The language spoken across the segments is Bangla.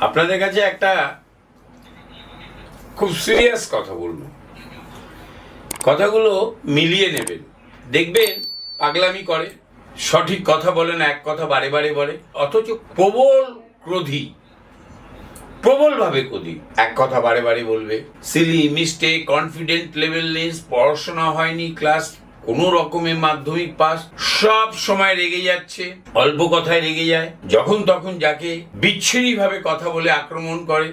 আপনাদের কাছে একটা খুব সিরিয়াস কথা বলবো, কথাগুলো মিলিয়ে নেবেন। দেখবেন পাগলামি করে, সঠিক কথা বলে না, এক কথা বারে বারে বলে, অথচ প্রবলভাবে ক্রোধী, এক কথা বারে বারে বলবে। সিলি মিস্টেক, কনফিডেন্ট লেভেল নেই, পড়াশোনা হয়নি, ক্লাস কোনো রকমের মাধ্যমিক পাস, সব সময় রেগে যাচ্ছে, অল্প কথায় রেগে যায়, যখন তখন যাকে বিচ্ছিরি ভাবে কথা বলে আক্রমণ করে।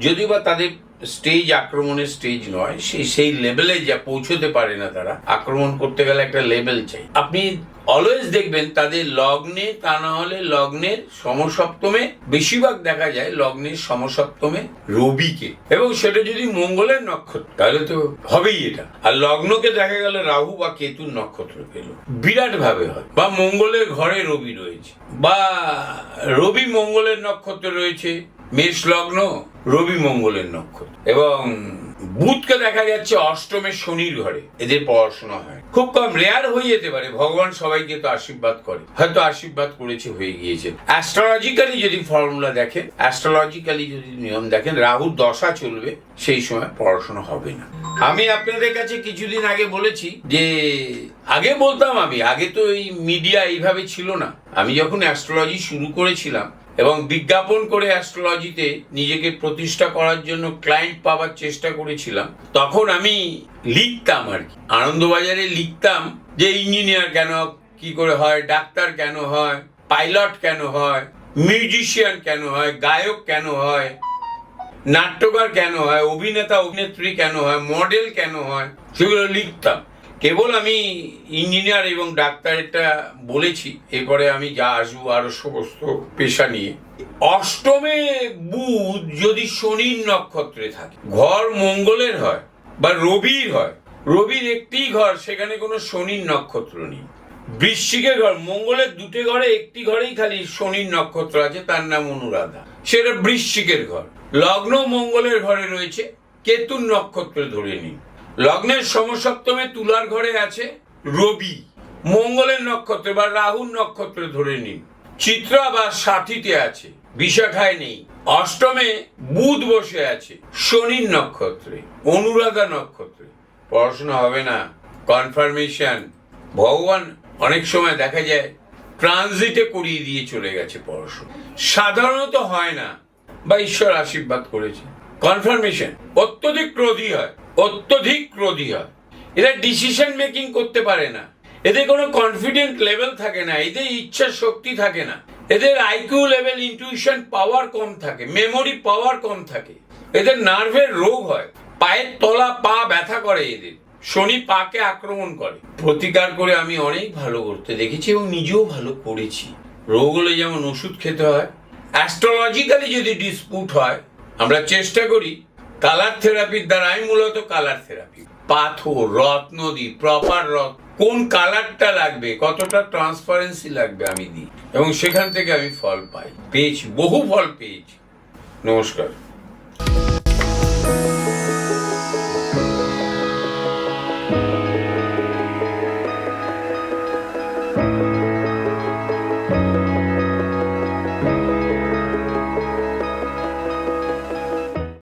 যদিও বা তাদের স্টেজ আক্রমণের স্টেজ নয়, সেই লেভেলে যা পৌঁছতে পারে না, তারা আক্রমণ করতে গেলে একটা লেভেল চাই। আপনি অলওয়েজ দেখবেন তাদের লগ্নে, তা না হলে লগ্নের সমসপ্তমে, বেশিরভাগ দেখা যায় লগ্নের সমসপ্তমে রবিকে, এবং সেটা যদি মঙ্গলের নক্ষত্র তাহলে তো হবেই এটা। আর লগ্নকে দেখা গেল রাহু বা কেতুর নক্ষত্র পেল, বিরাট ভাবে হয়। বা মঙ্গলের ঘরে রবি রয়েছে, বা রবি মঙ্গলের নক্ষত্রে রয়েছে, মেষ লগ্ন, রবি মঙ্গলের নক্ষত্র, এবং বুধকে দেখা যাচ্ছে অষ্টমে শনির ঘরে, এদের পড়াশোনা হয় খুব কম, রেয়ার হয়ে যেতে পারে। ভগবান সবাইকে তো আশীর্বাদ করে, হয়তো আশীর্বাদ করেছে, হয়ে গিয়েছে। অ্যাস্ট্রোলজিক্যালি যদি ফর্মুলা দেখেন, অ্যাস্ট্রোলজিক্যালি যদি নিয়ম দেখেন, রাহুর দশা চলবে, সেই সময় পড়াশোনা হবে না। আমি আপনাদের কাছে কিছুদিন আগে বলেছি যে, আগে বলতাম আমি, আগে তো এই মিডিয়া এইভাবে ছিল না। আমি যখন অ্যাস্ট্রোলজি শুরু করেছিলাম এবং বিজ্ঞাপন করে অ্যাস্ট্রোলজিতে নিজেকে প্রতিষ্ঠা করার জন্য ক্লায়েন্ট পাওয়ার চেষ্টা করেছিলাম, তখন আমি লিখতাম আর কি, আনন্দবাজারে লিখতাম যে ইঞ্জিনিয়ার কেন কি করে হয়, ডাক্তার কেন হয়, পাইলট কেন হয়, মিউজিশিয়ান কেন হয়, গায়ক কেন হয়, নাট্যকার কেন হয়, অভিনেতা অভিনেত্রী কেন হয়, মডেল কেন হয়, সেগুলো লিখতাম। কেবল আমি ইঞ্জিনিয়ার এবং ডাক্তারেরটা বলেছি, এরপরে আমি যা আসবো আরো সমস্ত পেশা নিয়ে। অষ্টমে বুধ যদি শনির নক্ষত্রে থাকে, ঘর মঙ্গলের হয় বা রবির হয়, রবির একটি ঘর, সেখানে কোনো শনির নক্ষত্র নেই। বৃশ্চিকের ঘর, মঙ্গলের দুটো ঘরে একটি ঘরেই খালি শনির নক্ষত্র আছে, তার নাম অনুরাধা, সেটা বৃশ্চিকের ঘর। লগ্ন মঙ্গলের ঘরে রয়েছে, কেতুর নক্ষত্রে ধরে নিন। লগ্নের সমসপ্তমে তুলার ঘরে আছে রবি, মঙ্গলের নক্ষত্রে বা রাহুর নক্ষত্রে ধরে নিন। চিত্রা বা সাথীতে আছে, বিশাখায় নেই। অষ্টমে বুধ বসে আছে শনির নক্ষত্রে, অনুরাধা নক্ষত্রে, পড়াশোনা হবে না, কনফার্মেশন। ভগবান অনেক সময় দেখা যায় ট্রানজিটে করিয়ে দিয়ে চলে গেছে পড়াশোনা, সাধারণত হয় না, বা ঈশ্বর আশীর্বাদ করেছে। কনফার্মেশন, অত্যধিক ক্রোধী হয়, এরা ডিসিশন মেকিং করতে পারে না, এদের কোনো কনফিডেন্ট লেভেল থাকে না, এদের ইচ্ছা শক্তি থাকে না, এদের আইকিউ লেভেল, ইনটিউশন পাওয়ার কম থাকে, মেমোরি পাওয়ার কম থাকে, এদের নার্ভের রোগ হয়, পায়ের তলা পা ব্যথা করে, এদের শনি পাকে আক্রমণ করে। প্রতিকার করে আমি অনেক ভালো করতে দেখেছি এবং নিজেও ভালো করেছি। রোগ হলে যেমন ওষুধ খেতে হয়, অ্যাস্ট্রোলজিক্যালি যদি ডিসপুট হয়, আমরা চেষ্টা করি কালার থেরাপির দ্বারা। আমি মূলত কালার থেরাপি, পাথর, রত্ন দিই, প্রপার রত্ন, কোন কালারটা লাগবে, কতটা ট্রান্সপারেন্সি লাগবে আমি দিই, এবং সেখান থেকে আমি ফল পাই, পেয়েছি, বহু ফল পেয়েছি। নমস্কার।